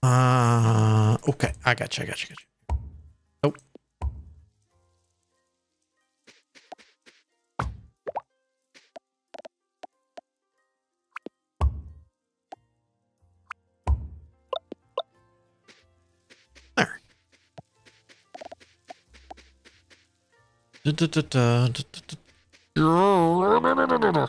Okay. I got you. Nope. There. Da, da, da, da, da, da, da.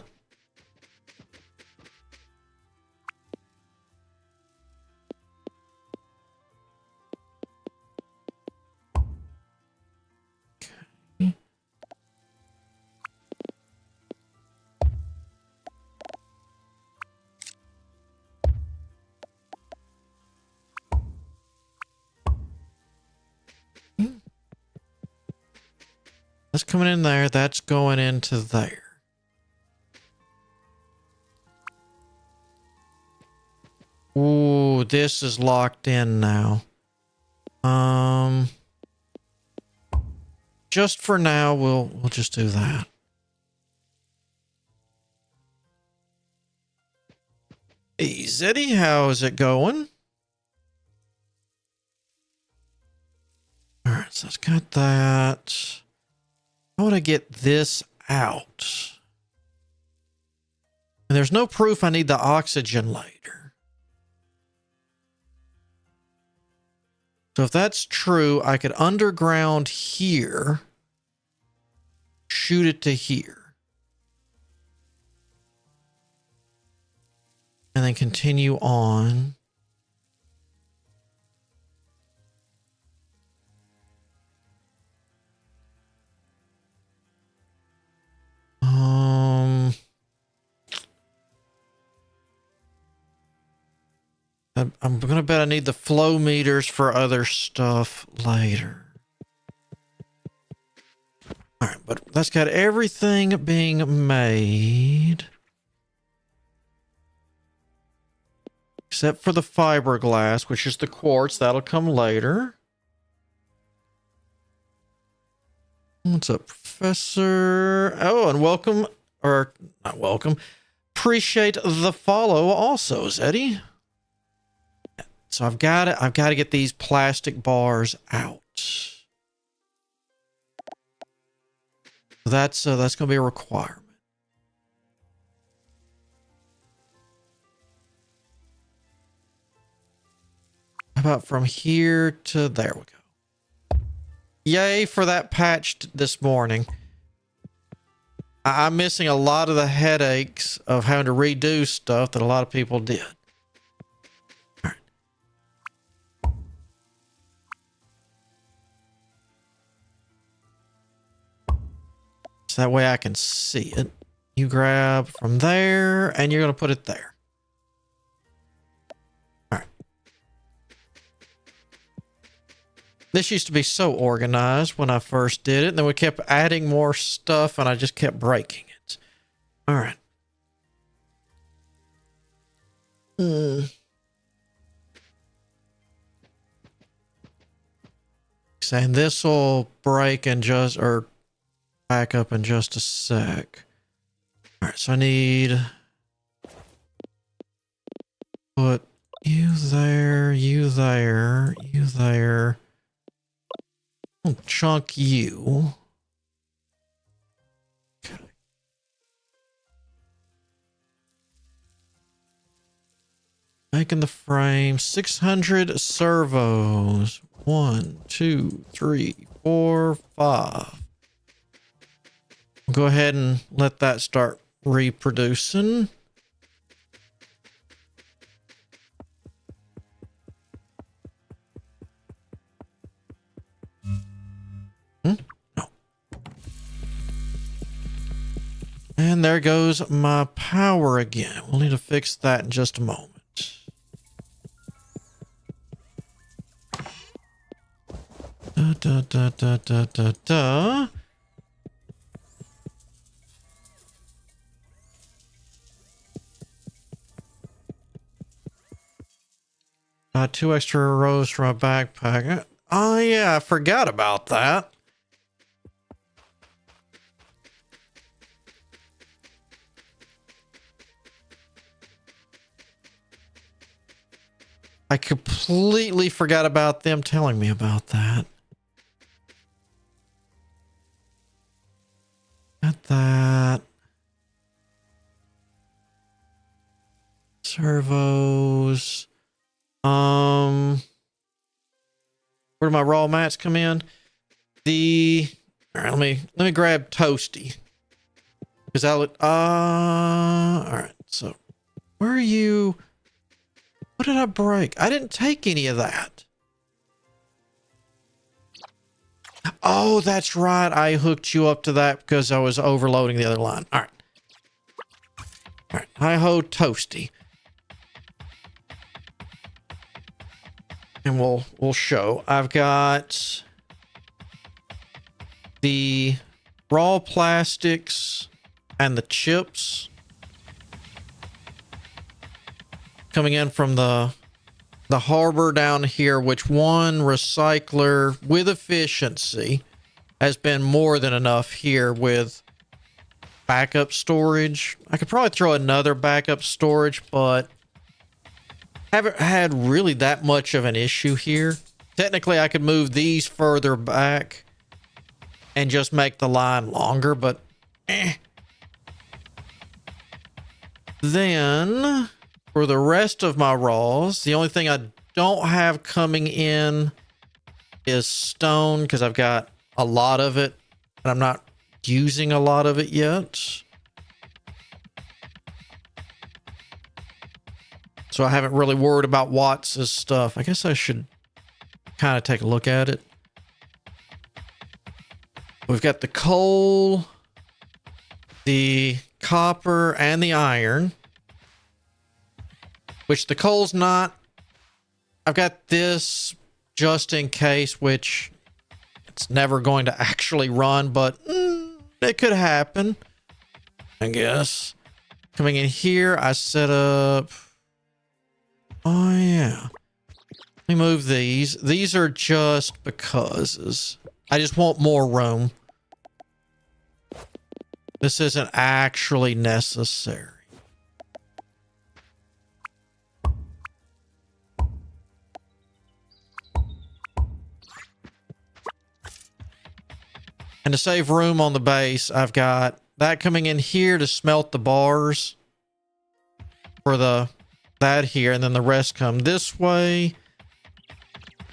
That's coming in there. That's going into there. Ooh, this is locked in now. Just for now, we'll just do that. Hey, Zeddy, how's it going? All right, so it's got that. How would I get this out? And there's no proof I need the oxygen later. So if that's true, I could underground here, shoot it to here, and then continue on. I'm gonna bet I need the flow meters for other stuff later. All right, but that's got everything being made. Except for the fiberglass, which is the quartz. That'll come later. What's up, Professor? Oh, and welcome, or not welcome. Appreciate the follow also, Zeddy. So I've got to get these plastic bars out. That's going to be a requirement. How about from here to there we go. Yay for that patch this morning. I'm missing a lot of the headaches of having to redo stuff that a lot of people did. All right. So that way I can see it. You grab from there and you're going to put it there. All right. This used to be so organized when I first did it. And then we kept adding more stuff and I just kept breaking it. All right. And this will break in just, or back up in just a sec. All right, so I need put you there, you there, you there. I'll chunk you. Okay. Making the frame 600 servos. 1, 2, 3, 4, 5. We'll go ahead and let that start reproducing. No. And there goes my power again. We'll need to fix that in just a moment. Da, da, da, da, da, da. Got 2 extra rows for my backpack. Oh yeah, I forgot about that. I completely forgot about them telling me about that. Got that. Servos. Where do my raw mats come in? All right, let me grab Toasty. Because all right. So where are you? What did I break? I didn't take any of that. Oh, that's right. I hooked you up to that because I was overloading the other line. All right. All right. Hi-ho, Toasty. And we'll show. I've got the raw plastics and the chips coming in from the harbor down here, which one recycler with efficiency has been more than enough here with backup storage. I could probably throw another backup storage, but haven't had really that much of an issue here. Technically, I could move these further back and just make the line longer, but Then for the rest of my raws, the only thing I don't have coming in is stone because I've got a lot of it and I'm not using a lot of it yet. So I haven't really worried about Watts' stuff. I guess I should kind of take a look at it. We've got the coal, the copper, and the iron. Which the coal's not. I've got this just in case, which it's never going to actually run, but it could happen, I guess. Coming in here, I set up... Oh, yeah. Let me move these. These are just because I just want more room. This isn't actually necessary. And to save room on the base, I've got that coming in here to smelt the bars for that here, and then the rest come this way.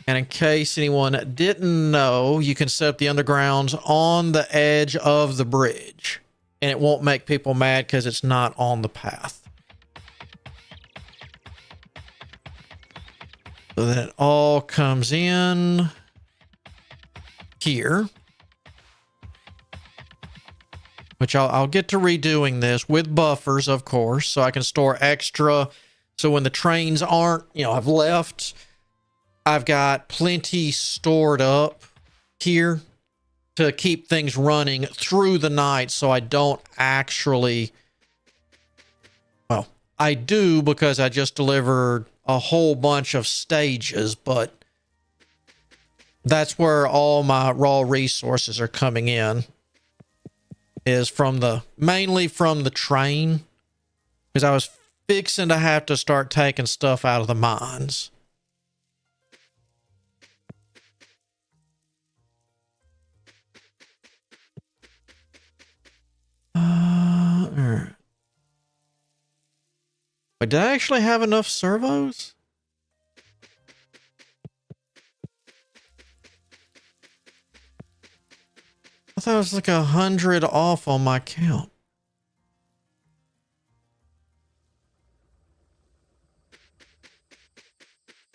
And in case anyone didn't know, you can set up the undergrounds on the edge of the bridge, and it won't make people mad because it's not on the path. So then it all comes in here, which I'll get to redoing this with buffers, of course, so I can store extra. So when the trains aren't, have left, I've got plenty stored up here to keep things running through the night so I don't actually... Well, I do because I just delivered a whole bunch of stages, but that's where all my raw resources are coming in. Is mainly from the train, because I was fixing to have to start taking stuff out of the mines. All right. But did I actually have enough servos? I thought it was like 100 off on my count.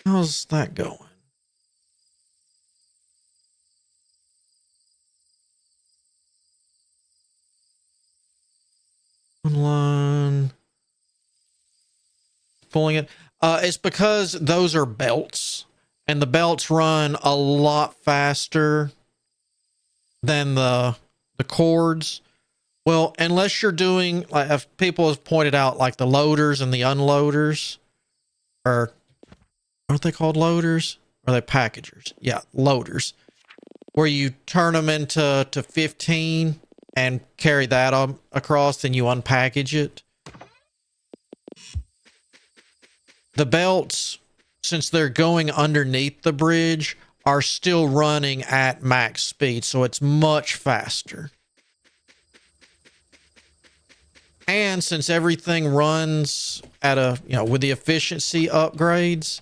How's that going? Online. Pulling it. It's because those are belts, and the belts run a lot faster than the cords. Well, unless you're doing, like, if people have pointed out, like the loaders and the unloaders, or aren't they called loaders? Or are they packagers? Yeah, loaders, where you turn them into 15 and carry that across, then you unpackage it. The belts since they're going underneath the bridge, are still running at max speed, so it's much faster. And since everything runs at a, with the efficiency upgrades,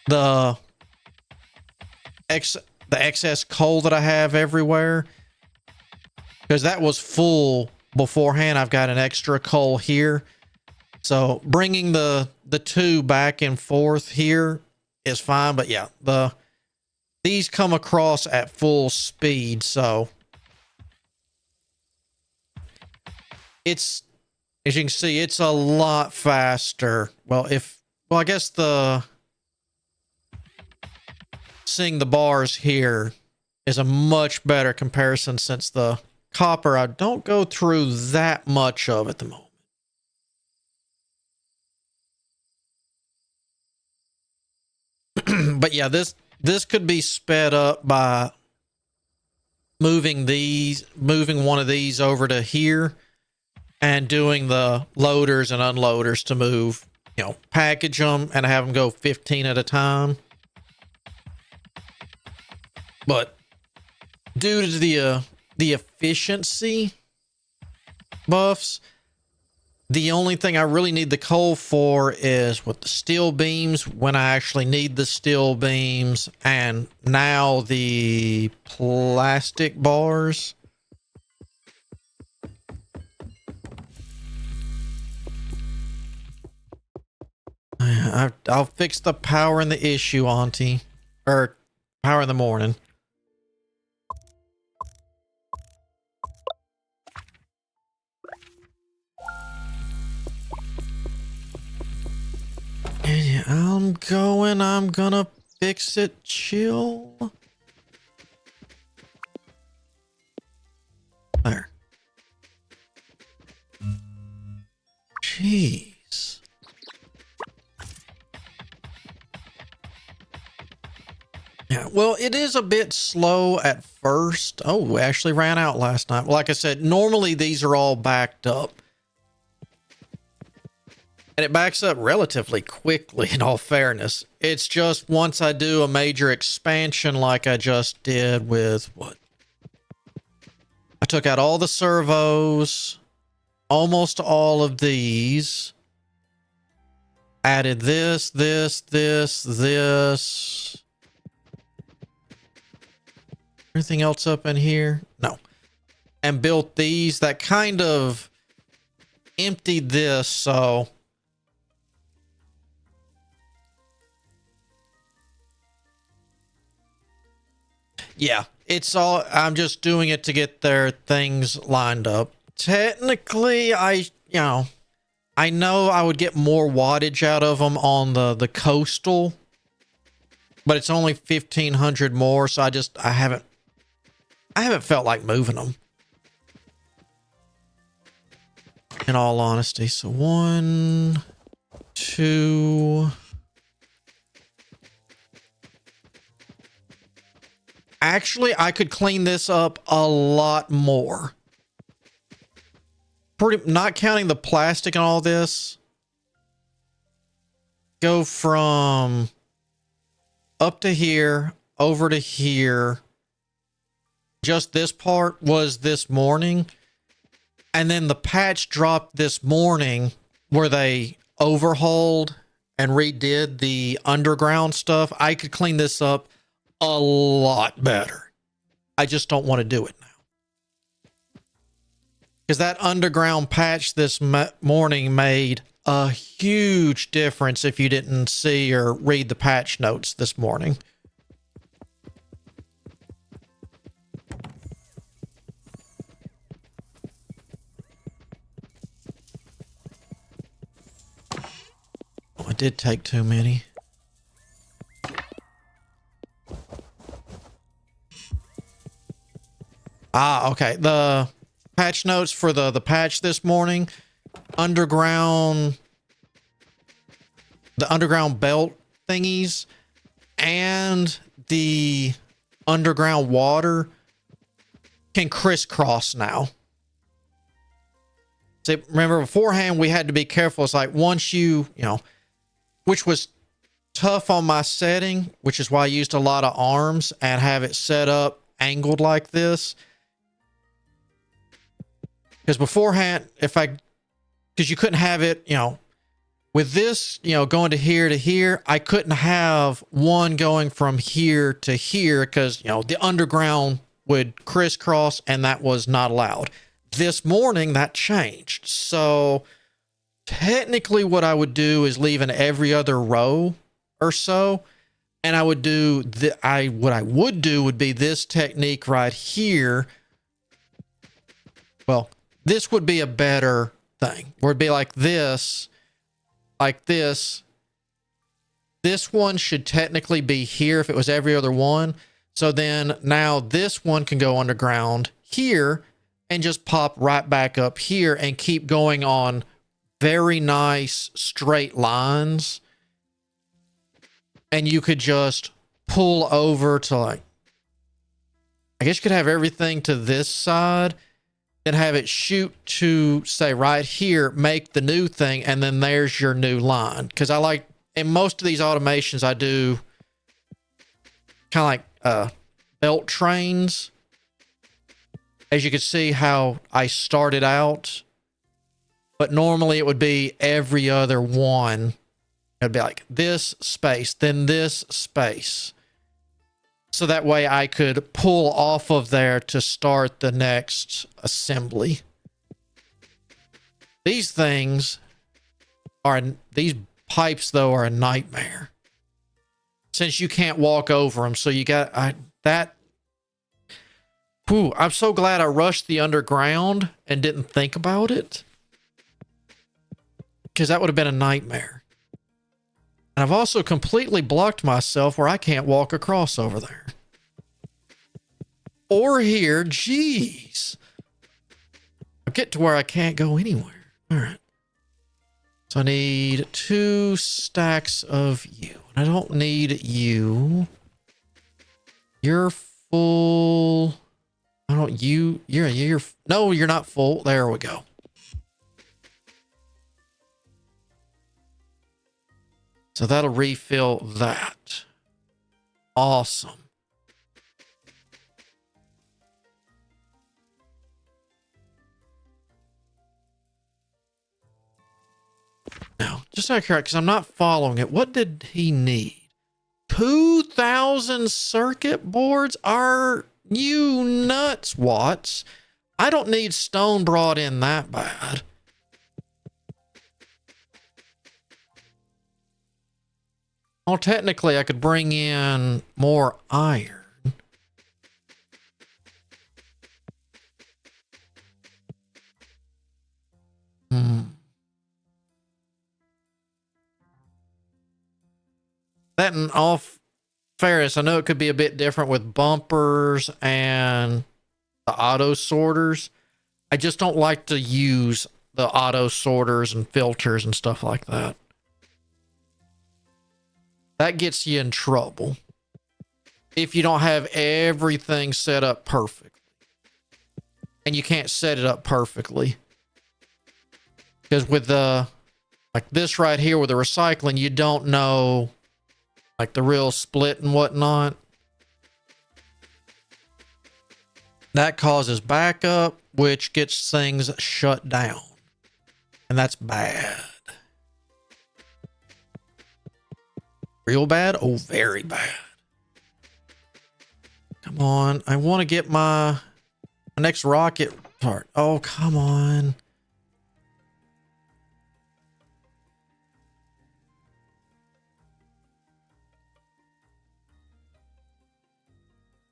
the excess coal that I have everywhere, because that was full beforehand, I've got an extra coal here. So bringing the two back and forth here is fine, but yeah, these come across at full speed, so it's, as you can see, it's a lot faster. Well, I guess seeing the bars here is a much better comparison, since the copper, I don't go through that much of at the moment. But yeah, this could be sped up by moving one of these over to here and doing the loaders and unloaders to move, package them and have them go 15 at a time. But due to the efficiency buffs, the only thing I really need the coal for is with the steel beams, when I actually need the steel beams, and now the plastic bars. I'll fix the power in the issue, Auntie. Or power in the morning. Yeah, I'm gonna fix it. Chill. There. Jeez. Yeah, well, it is a bit slow at first. Oh, we actually ran out last night. Like I said, normally these are all backed up. And it backs up relatively quickly, in all fairness. It's just once I do a major expansion like I just did with what? I took out all the servos, almost all of these. Added this. Anything else up in here? No. And built these. That kind of emptied this, so... Yeah, it's all, I'm just doing it to get their things lined up. Technically, I know I would get more wattage out of them on the coastal, but it's only 1,500 more, so I haven't felt like moving them, in all honesty. So 1, 2... Actually, I could clean this up a lot more. Not counting the plastic and all this. Go from up to here, over to here. Just this part was this morning. And then the patch dropped this morning where they overhauled and redid the underground stuff. I could clean this up a lot better. I just don't want to do it now, because that underground patch this morning made a huge difference if you didn't see or read the patch notes this morning. Oh, I did take too many. Ah, okay. The patch notes for the patch this morning, the underground belt thingies and the underground water can crisscross now. See, remember beforehand we had to be careful. It's like once which was tough on my setting, which is why I used a lot of arms and have it set up angled like this. Because beforehand, because you couldn't have it, with this, going to here, I couldn't have one going from here to here because, the underground would crisscross and that was not allowed. This morning, that changed. So technically what I would do is leave in every other row or so. And I would do, what I would do would be this technique right here. Well, this would be a better thing. Where it'd be like this. This one should technically be here if it was every other one. So then now this one can go underground here and just pop right back up here and keep going on very nice straight lines. And you could just pull over to I guess you could have everything to this side. Then have it shoot to, say, right here, make the new thing, and then there's your new line. Because I like, in most of these automations, I do kind of like belt trains. As you can see how I started out. But normally it would be every other one. It'd be like this space, then this space. So that way I could pull off of there to start the next assembly. These things these pipes though are a nightmare. Since you can't walk over them. So you got I'm so glad I rushed the underground and didn't think about it. Because that would have been a nightmare. And I've also completely blocked myself where I can't walk across over there. Or here, jeez. I'll get to where I can't go anywhere. All right. So I need 2 stacks of you. I don't need you. You're full. No, you're not full. There we go. So that'll refill that. Awesome. Now, just out of curiosity, because I'm not following it, what did he need? 2,000 circuit boards? Are you nuts, Watts? I don't need stone brought in that bad. Well, technically, I could bring in more iron. That in all fairness, I know it could be a bit different with bumpers and the auto sorters. I just don't like to use the auto sorters and filters and stuff like that. That gets you in trouble if you don't have everything set up perfectly. And you can't set it up perfectly. Because with the, like this right here with the recycling, you don't know like the real split and whatnot. That causes backup, which gets things shut down. And that's bad. Real bad? Oh, very bad. Come on. I want to get my next rocket part. Oh, come on.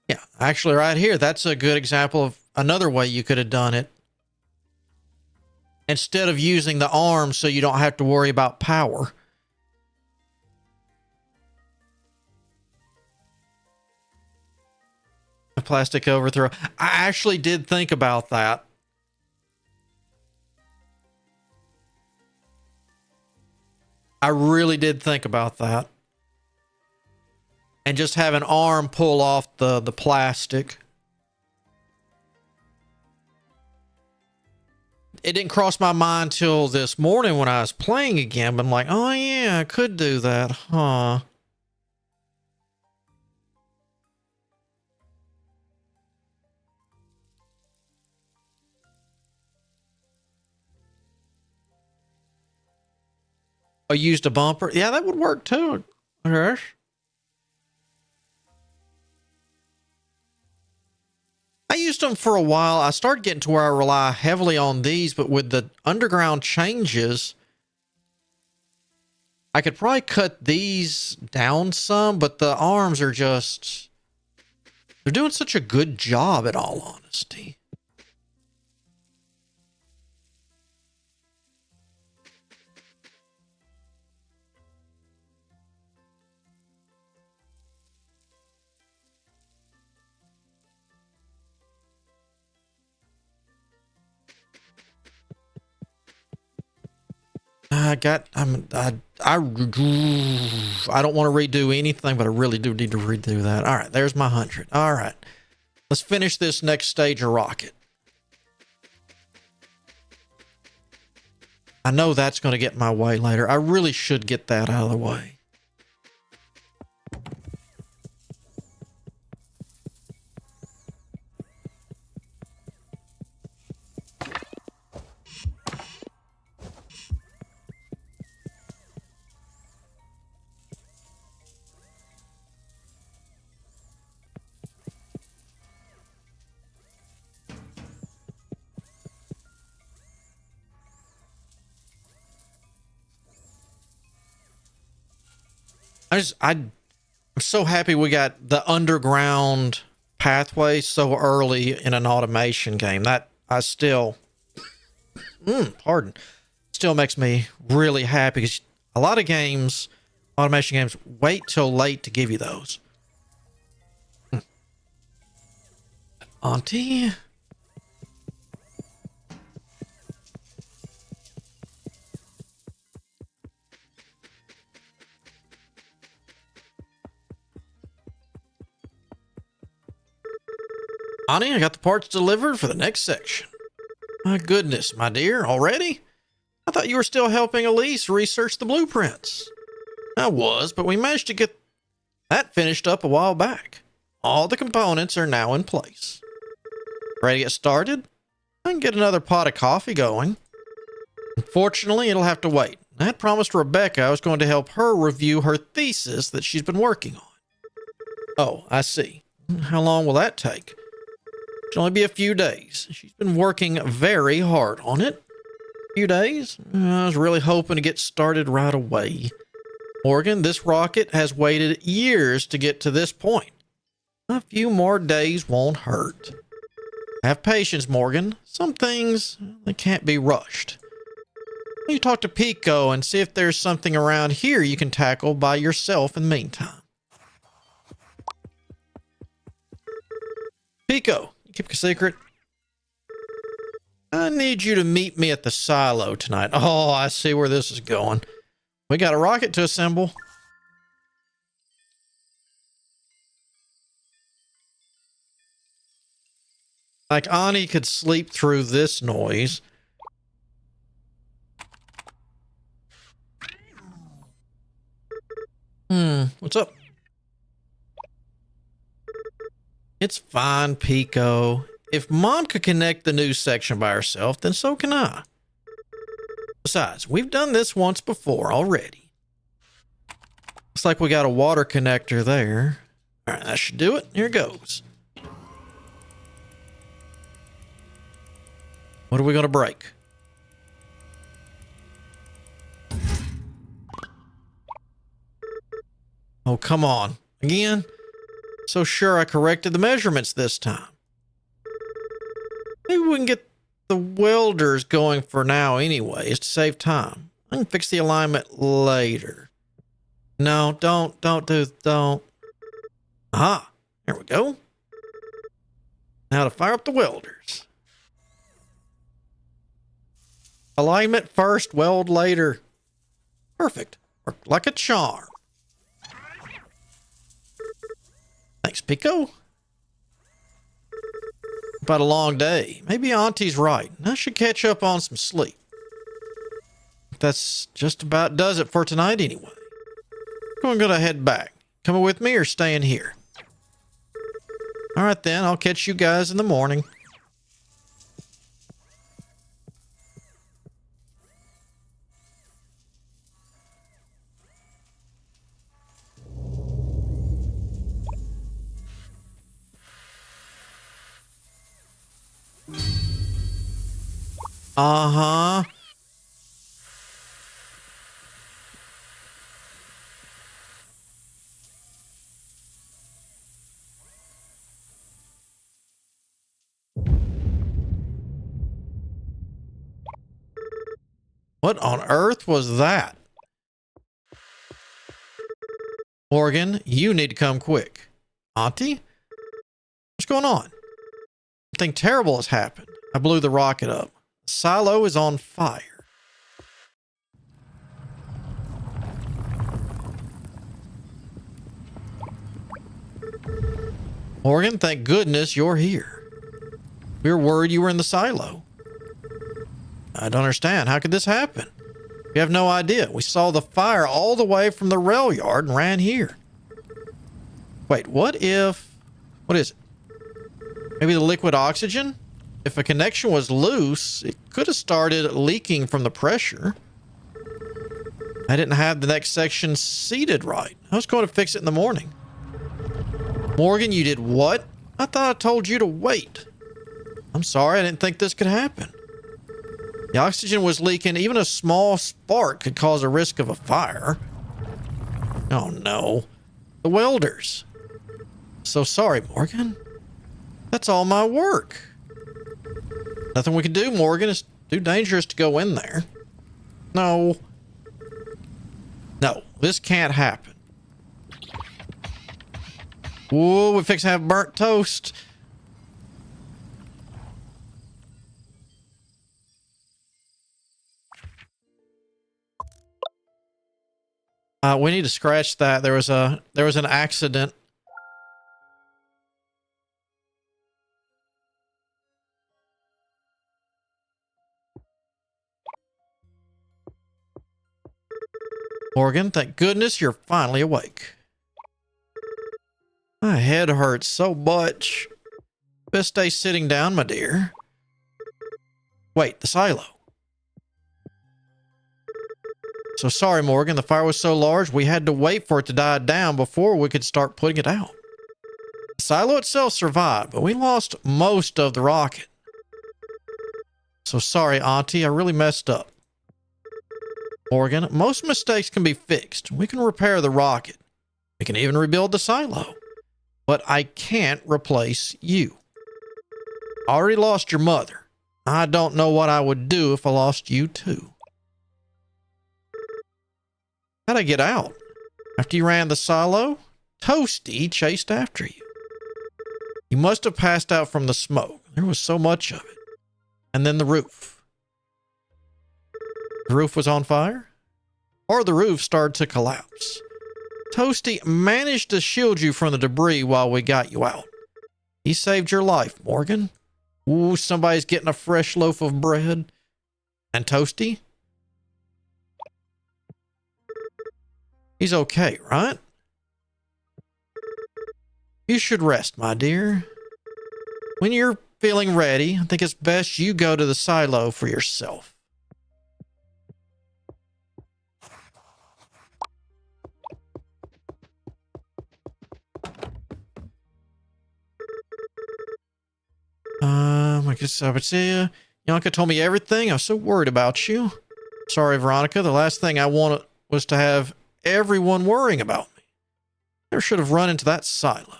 Yeah, actually right here, that's a good example of another way you could have done it. Instead of using the arms so you don't have to worry about power. A plastic overthrow. I actually did think about that. I really did think about that. And just have an arm pull off the plastic. It didn't cross my mind till this morning when I was playing again, but I'm like, oh yeah, I could do that, huh? I used a bumper. Yeah, that would work too. Yes. I used them for a while. I started getting to where I rely heavily on these, but with the underground changes, I could probably cut these down some, but the arms are just... They're doing such a good job, in all honesty. I don't want to redo anything, but I really do need to redo that. All right, there's my 100. All right, let's finish this next stage of rocket. I know that's going to get my way later. I really should get that out of the way. I'm so happy we got the underground pathway so early in an automation game. That I still, still makes me really happy because a lot of games, automation games, wait till late to give you those. Auntie. Auntie, I got the parts delivered for the next section. My goodness, my dear, already? I thought you were still helping Elise research the blueprints. I was, but we managed to get that finished up a while back. All the components are now in place. Ready to get started? I can get another pot of coffee going. Unfortunately, it'll have to wait. I had promised Rebecca I was going to help her review her thesis that she's been working on. Oh, I see. How long will that take? It'll only be a few days. She's been working very hard on it. A few days? I was really hoping to get started right away. Morgan, this rocket has waited years to get to this point. A few more days won't hurt. Have patience, Morgan. Some things, they can't be rushed. You talk to Pico and see if there's something around here you can tackle by yourself in the meantime. Pico, you keep a secret? I need you to meet me at the silo tonight. Oh, I see where this is going. We got a rocket to assemble. Like Ani could sleep through this noise. What's up? It's fine, Pico. If Mom could connect the new section by herself, then so can I. Besides, we've done this once before already. Looks like we got a water connector there. All right, that should do it. Here goes. What are we going to break? Oh, come on. Again? So sure I corrected the measurements this time. Maybe we can get the welders going for now anyways to save time. I can fix the alignment later. No, don't. Ah, there we go. Now to fire up the welders. Alignment first, weld later. Perfect. Worked like a charm. Thanks, Pico. About a long day. Maybe Auntie's right. I should catch up on some sleep. That's just about does it for tonight anyway. I'm going to head back. Coming with me or staying here? All right then, I'll catch you guys in the morning. Uh-huh. What on earth was that? Morgan, you need to come quick. Auntie? What's going on? Something terrible has happened. I blew the rocket up. The silo is on fire. Morgan, thank goodness you're here. We were worried you were in the silo. I don't understand. How could this happen? We have no idea. We saw the fire all the way from the rail yard and ran here. Wait, what is it? Maybe the liquid oxygen? If a connection was loose, it could have started leaking from the pressure. I didn't have the next section seated right. I was going to fix it in the morning. Morgan, you did what? I thought I told you to wait. I'm sorry, I didn't think this could happen. The oxygen was leaking. Even a small spark could cause a risk of a fire. Oh no. The welders. So sorry, Morgan. That's all my work. Nothing we can do, Morgan. It's too dangerous to go in there. No. No, this can't happen. Whoa, we fix to have burnt toast. We need to scratch that. There was an accident. Morgan, thank goodness you're finally awake. My head hurts so much. Best stay sitting down, my dear. Wait, the silo. So sorry, Morgan. The fire was so large, we had to wait for it to die down before we could start putting it out. The silo itself survived, but we lost most of the rocket. So sorry, Auntie. I really messed up. Morgan, most mistakes can be fixed. We can repair the rocket. We can even rebuild the silo. But I can't replace you. I already lost your mother. I don't know what I would do if I lost you too. How'd I get out? After you ran the silo, Toasty chased after you. You must have passed out from the smoke. There was so much of it. And then the roof. The roof was on fire? Or the roof started to collapse. Toasty managed to shield you from the debris while we got you out. He saved your life, Morgan. Ooh, somebody's getting a fresh loaf of bread. And Toasty? He's okay, right? You should rest, my dear. When you're feeling ready, I think it's best you go to the silo for yourself. I guess I would say, Yanka told me everything. I was so worried about you. Sorry, Veronica. The last thing I wanted was to have everyone worrying about me. Never should have run into that silo.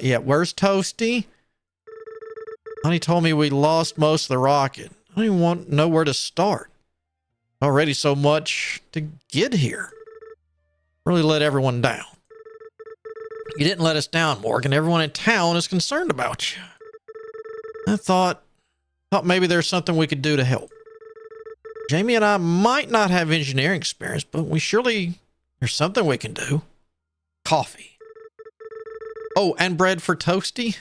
Yeah, where's Toasty? Honey told me we lost most of the rocket. I don't even know where to start. Already so much to get here. Really let everyone down. You didn't let us down, Morgan. Everyone in town is concerned about you. I thought maybe there's something we could do to help. Jamie and I might not have engineering experience, but there's something we can do. Coffee. Oh, and bread for Toasty?